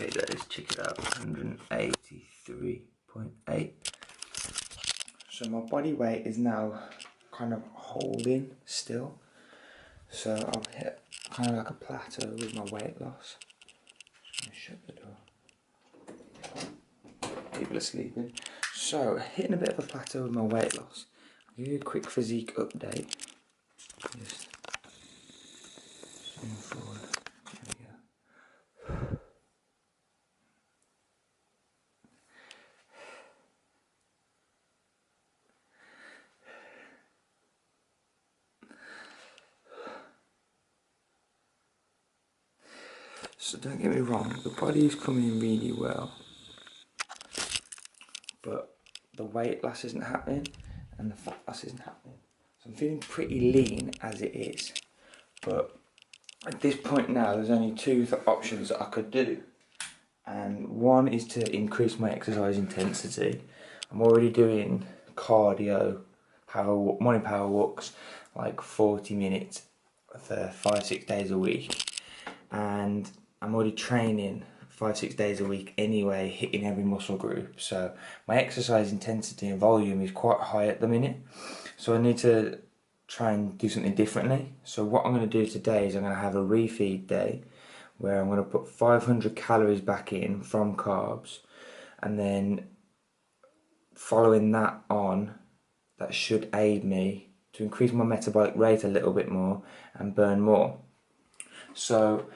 Okay guys, check it out, 183.8. So my body weight is now kind of holding still. So I've hit kind of like a plateau with my weight loss. Just gonna shut the door. People are sleeping. So hitting a bit of a plateau with my weight loss. I'll give you a quick physique update. Just zoom forward. There we go. So don't get me wrong, the body is coming really well, but the weight loss isn't happening and the fat loss isn't happening. So I'm feeling pretty lean as it is, but at this point now there's only two options that I could do, and one is to increase my exercise intensity. I'm already doing cardio, morning power walks, like 40 minutes for 5-6 days a week, and I'm already training 5-6 days a week anyway, hitting every muscle group. So my exercise intensity and volume is quite high at the minute. So I need to try and do something differently. So what I'm going to do today is I'm going to have a refeed day where I'm going to put 500 calories back in from carbs, and then following that on, that should aid me to increase my metabolic rate a little bit more and burn more. So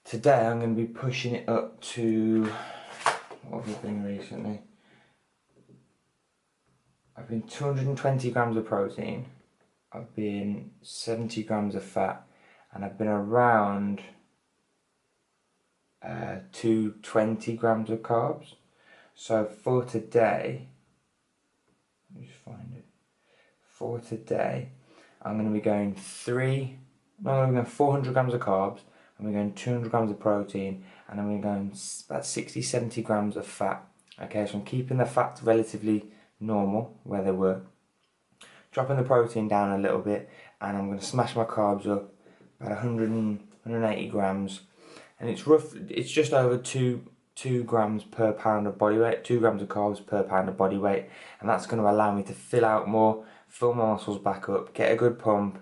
today I'm going to be pushing it up to, what have I been recently? I've been 220 grams of protein, I've been 70 grams of fat, and I've been around 220 grams of carbs. So for today, let me just find it. For today, I'm going to be going 400 grams of carbs, I'm going 200 grams of protein, and I'm going about 60-70 grams of fat. Okay, so I'm keeping the fats relatively normal where they were, dropping the protein down a little bit, and I'm going to smash my carbs up about 180 grams, and it's just over 2 grams per pound of body weight, 2 grams of carbs per pound of body weight, and that's going to allow me to fill out more, fill my muscles back up, get a good pump,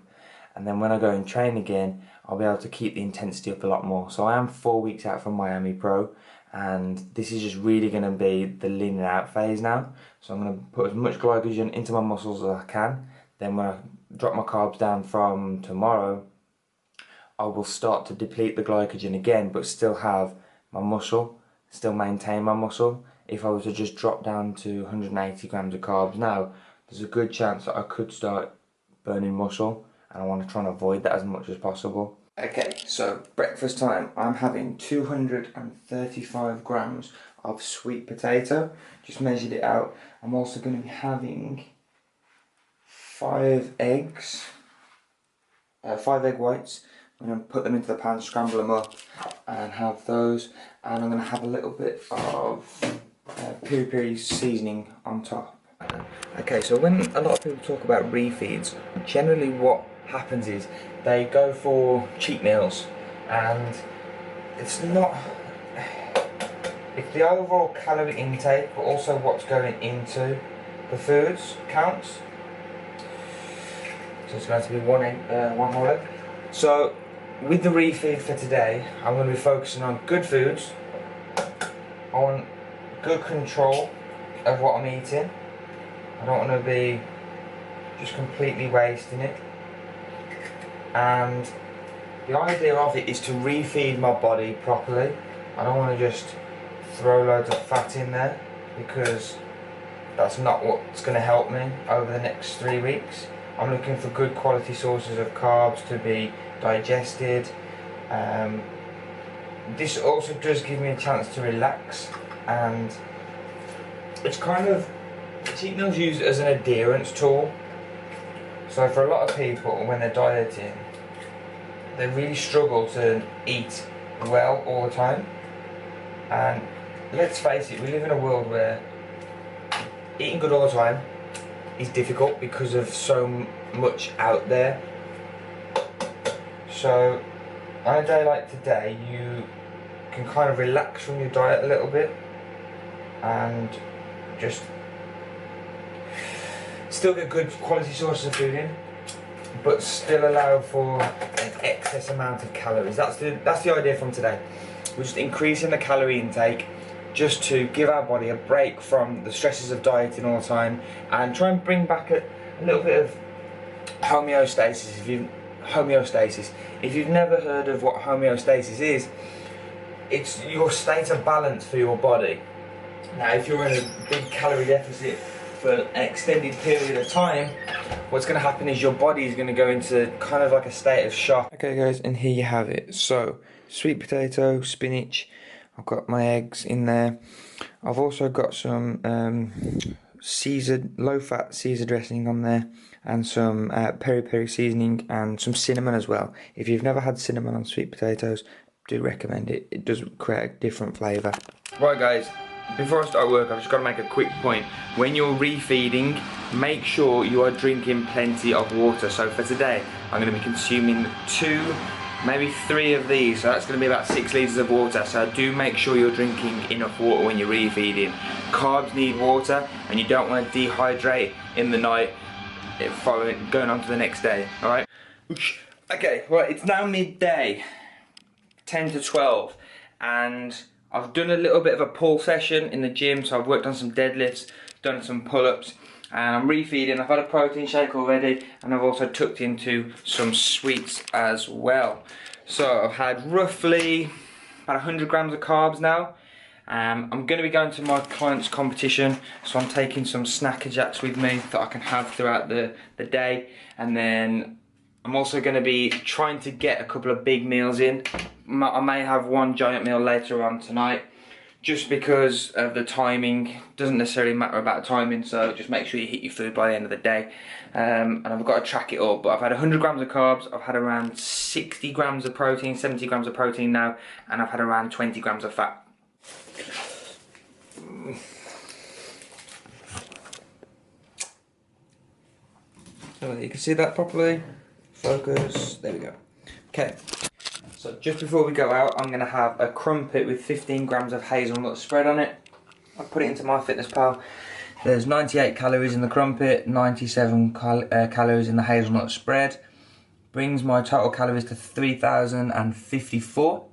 and then when I go and train again, I'll be able to keep the intensity up a lot more. So I am 4 weeks out from Miami Pro, and this is just really going to be the leaning out phase now. So I'm going to put as much glycogen into my muscles as I can. Then when I drop my carbs down from tomorrow, I will start to deplete the glycogen again, but still have my muscle, still maintain my muscle. If I was to just drop down to 180 grams of carbs now, there's a good chance that I could start burning muscle, and I want to try and avoid that as much as possible. Okay, so breakfast time. I'm having 235 grams of sweet potato. Just measured it out. I'm also going to be having 5 eggs, 5 egg whites. I'm going to put them into the pan, scramble them up, and have those. And I'm going to have a little bit of peri-peri seasoning on top. Okay, so when a lot of people talk about refeeds, generally what happens is they go for cheat meals, and it's not, it's the overall calorie intake but also what's going into the foods counts. So it's going to be one whole egg. So with the refeed for today, I'm going to be focusing on good foods, on good control of what I'm eating. I don't want to be just completely wasting it, and the idea of it is to refeed my body properly. I don't want to just throw loads of fat in there, because that's not what's going to help me over the next 3 weeks. I'm looking for good quality sources of carbs to be digested. This also does give me a chance to relax, and it's kind of, cheat meals used as an adherence tool. So for a lot of people, when they're dieting, they really struggle to eat well all the time. And let's face it, we live in a world where eating good all the time is difficult because of so much out there. So on a day like today, you can kind of relax from your diet a little bit and just still get good quality sources of food in, but still allow for an excess amount of calories. That's the idea from today. We're just increasing the calorie intake just to give our body a break from the stresses of dieting all the time and try and bring back a little bit of homeostasis. If you've never heard of what homeostasis is, it's your state of balance for your body. Now, if you're in a big calorie deficit for an extended period of time, what's going to happen is your body is going to go into kind of like a state of shock. Okay guys, and here you have it. So, sweet potato, spinach, I've got my eggs in there. I've also got some low-fat Caesar dressing on there, and some peri-peri seasoning, and some cinnamon as well. If you've never had cinnamon on sweet potatoes, do recommend it. It does create a different flavour. Right guys, before I start work, I've just got to make a quick point. When you're refeeding, make sure you are drinking plenty of water. So for today, I'm going to be consuming 2, maybe 3 of these. So that's going to be about 6 litres of water. So do make sure you're drinking enough water when you're refeeding. Carbs need water, and you don't want to dehydrate in the night going on to the next day. Alright? Okay, right, it's now midday, 10 to 12, and I've done a little bit of a pull session in the gym. So I've worked on some deadlifts, done some pull-ups, and I'm refeeding. I've had a protein shake already, and I've also tucked into some sweets as well. So I've had roughly about 100 grams of carbs now. I'm going to be going to my client's competition, so I'm taking some Snacker Jacks with me that I can have throughout the day, and then I'm also going to be trying to get a couple of big meals in. I may have one giant meal later on tonight, just because of the timing. Doesn't necessarily matter about timing, so just make sure you hit your food by the end of the day. And I've got to track it all, but I've had 100 grams of carbs, I've had around 60 grams of protein, 70 grams of protein now, and I've had around 20 grams of fat. So you can see that properly. Focus, there we go. Okay, so just before we go out, I'm going to have a crumpet with 15 grams of hazelnut spread on it. I'll put it into MyFitnessPal. There's 98 calories in the crumpet, 97 calories in the hazelnut spread. Brings my total calories to 3,054.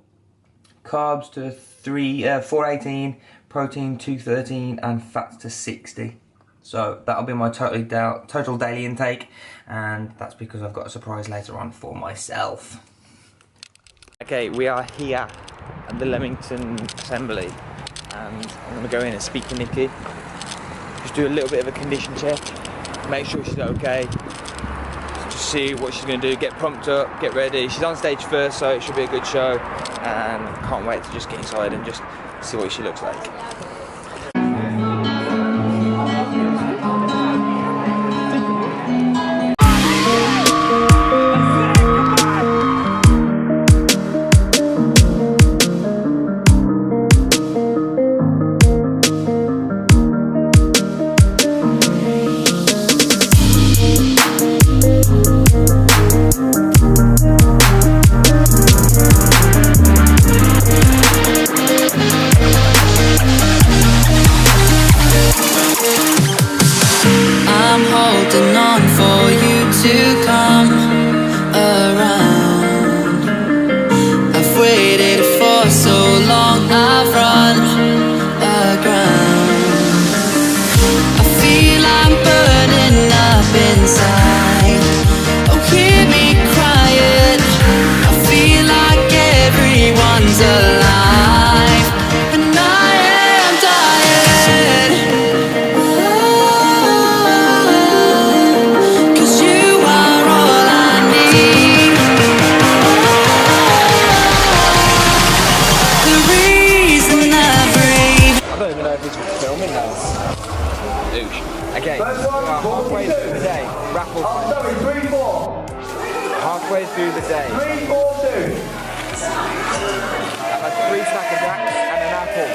Carbs to 418, protein 213, and fats to 60. So that'll be my total daily intake, and that's because I've got a surprise later on for myself. Okay, we are here at the Leamington Assembly, and I'm going to go in and speak to Nikki. Just do a little bit of a condition check, make sure she's okay, just see what she's going to do, get pumped up, get ready. She's on stage first, so it should be a good show, and can't wait to just get inside and just see what she looks like. Okay, we are halfway through the day. Raffle. Halfway through the day. 3, 4, 2. I've had 3 Snacker Jacks and an apple.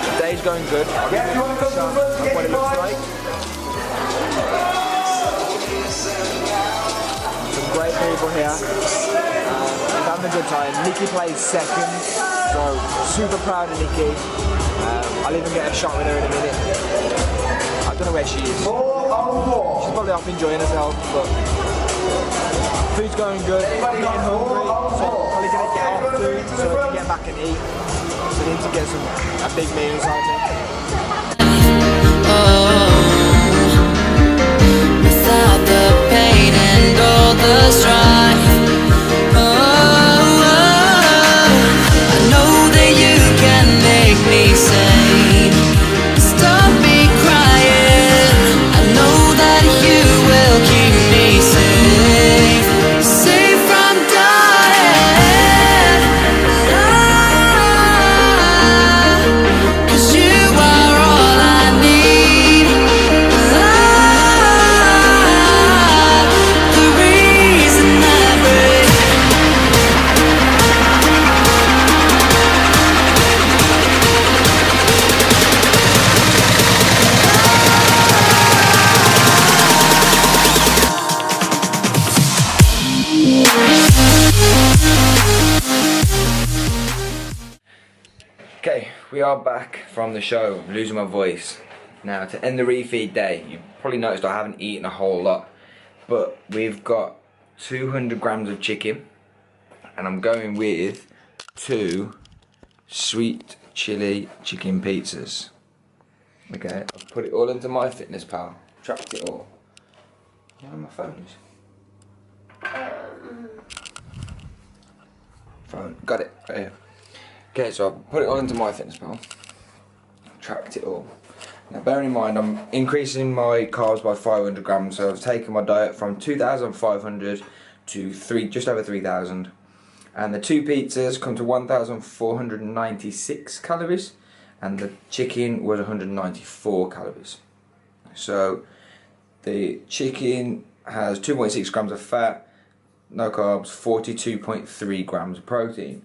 The day's going good. I'll give you a shot of what it looks like. Some great people here. It's having a good time. Nikki plays second, so super proud of Nikki. I'll even get a shot with her in a minute. I don't know where she is. She's probably off enjoying herself, but food's going good. I'm getting hungry, so I'm probably gonna get off soon so I can get back and eat. So I need to get a big meal inside me. Without the pain and all the strife, I know that you can make me sane. Stop me crying. I know that you will keep me safe, safe from dying. 'Cause you are all I need. The reason I break. Okay, we are back from the show. I'm losing my voice. Now, to end the refeed day, you probably noticed I haven't eaten a whole lot, but we've got 200 grams of chicken, and I'm going with 2 sweet chili chicken pizzas. Okay, I've put it all into my fitness pal, tracked it all. Where are my phones? Phone, got it, right here. Okay, so I've put it all into my fitness pal, tracked it all. Now bearing in mind I'm increasing my carbs by 500 grams, so I've taken my diet from 2,500 to just over 3,000. And the 2 pizzas come to 1,496 calories, and the chicken was 194 calories. So the chicken has 2.6 grams of fat, no carbs, 42.3 grams of protein.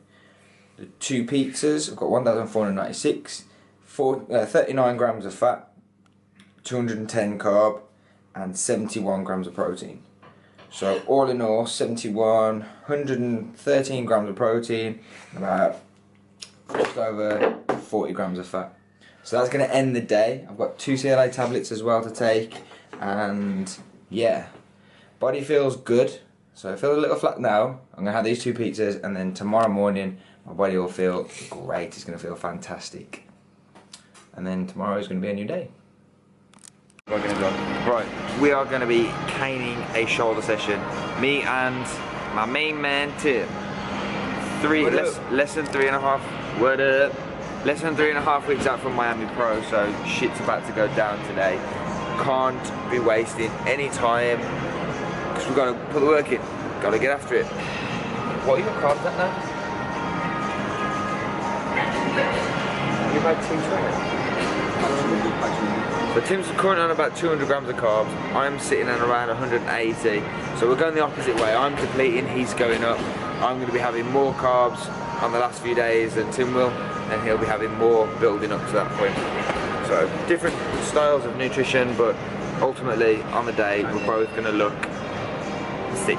The 2 pizzas, I've got 1,496, 39 grams of fat, 210 carb, and 71 grams of protein. So all in all, 113 grams of protein, and about just over 40 grams of fat. So that's going to end the day. I've got 2 CLA tablets as well to take, and yeah, body feels good. So I feel a little flat now. I'm going to have these 2 pizzas, and then tomorrow morning my body will feel great. It's going to feel fantastic. And then tomorrow is going to be a new day. Right, we are going to be caning a shoulder session. Me and my main man Tim. Less than 3.5. What up? Less than 3.5 weeks out from Miami Pro, so shit's about to go down today. Can't be wasting any time because we've got to put the work in. Got to get after it. What are your carbs at now? You've had 220. So Tim's currently on about 200 grams of carbs. I'm sitting at around 180. So we're going the opposite way. I'm depleting, he's going up. I'm going to be having more carbs on the last few days than Tim will, and he'll be having more building up to that point. So different styles of nutrition, but ultimately on the day we're both going to look sick.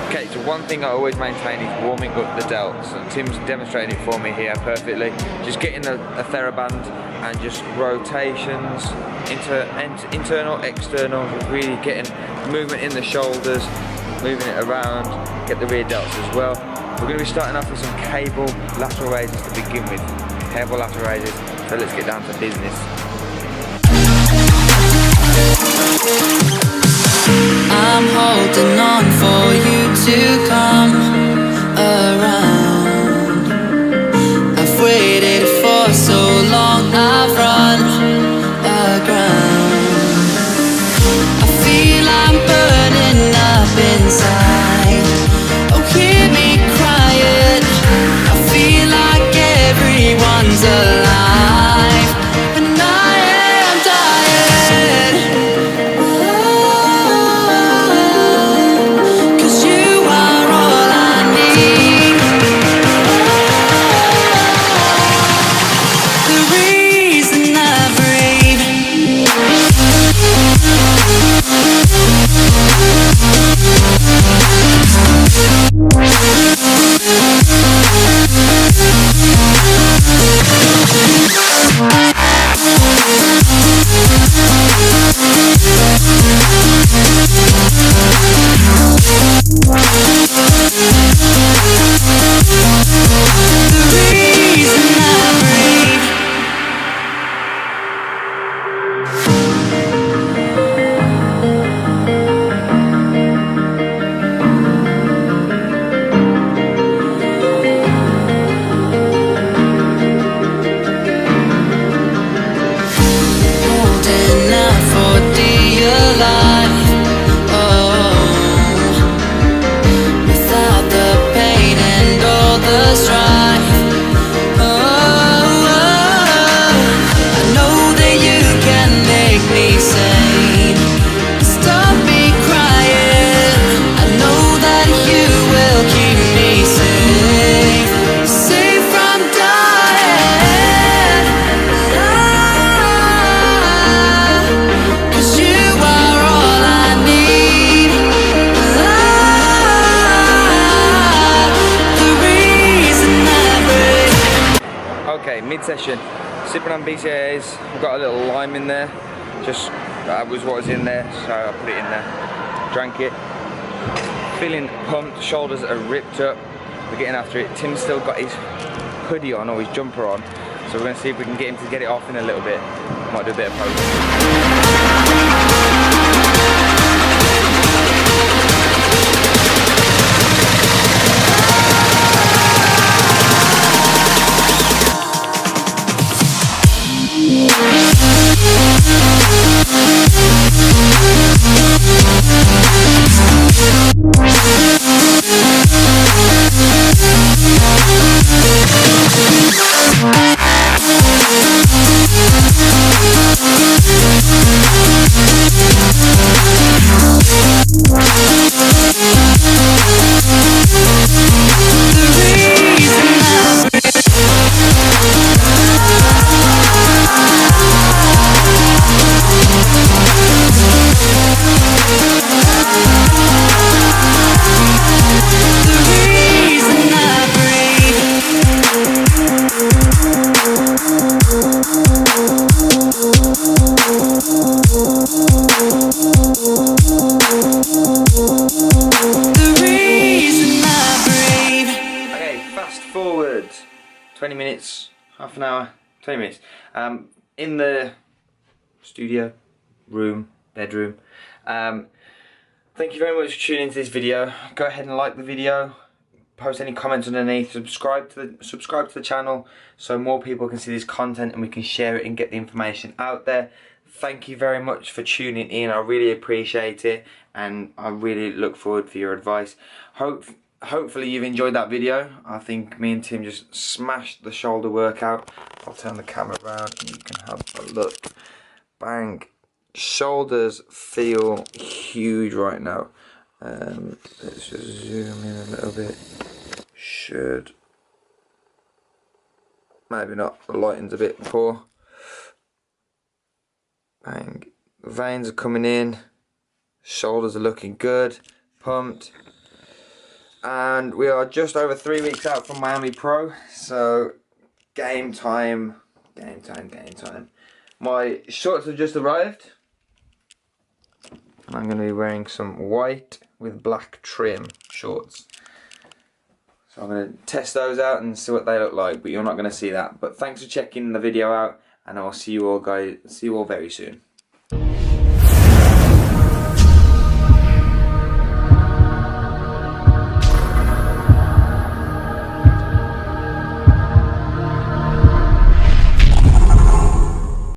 Okay, so one thing I always maintain is warming up the delts, and Tim's demonstrating it for me here perfectly. Just getting a TheraBand and just rotations, internal, external, really getting movement in the shoulders, moving it around, get the rear delts as well. We're going to be starting off with some cable lateral raises to begin with. Cable lateral raises, so let's get down to business. I'm holding on for you to come around. I've waited for so long, I've run aground. I feel I'm burning up inside. Oh, hear me crying. I feel like everyone's alive, and I am dying. 'Cause you are session. Sipping on BCAAs. I've got a little lime in there. Just that was what was in there, so I put it in there. Drank it. Feeling pumped. Shoulders are ripped up. We're getting after it. Tim's still got his hoodie on or his jumper on, so we're going to see if we can get him to get it off in a little bit. Might do a bit of posing. Fast forward 20 minutes, half an hour, 20 minutes. In the studio, bedroom. Thank you very much for tuning into this video. Go ahead and like the video, post any comments underneath, subscribe to the channel so more people can see this content and we can share it and get the information out there. Thank you very much for tuning in. I really appreciate it, and I really look forward for your advice. Hopefully you've enjoyed that video. I think me and Tim just smashed the shoulder workout. I'll turn the camera around and you can have a look. Bang. Shoulders feel huge right now. Let's just zoom in a little bit. Should. Maybe not. The lighting's a bit poor. Bang. Veins are coming in. Shoulders are looking good. Pumped. And we are just over 3 weeks out from Miami Pro, so game time. My shorts have just arrived. I'm going to be wearing some white with black trim shorts. So I'm going to test those out and see what they look like, but you're not going to see that. But thanks for checking the video out, and I'll see you all very soon.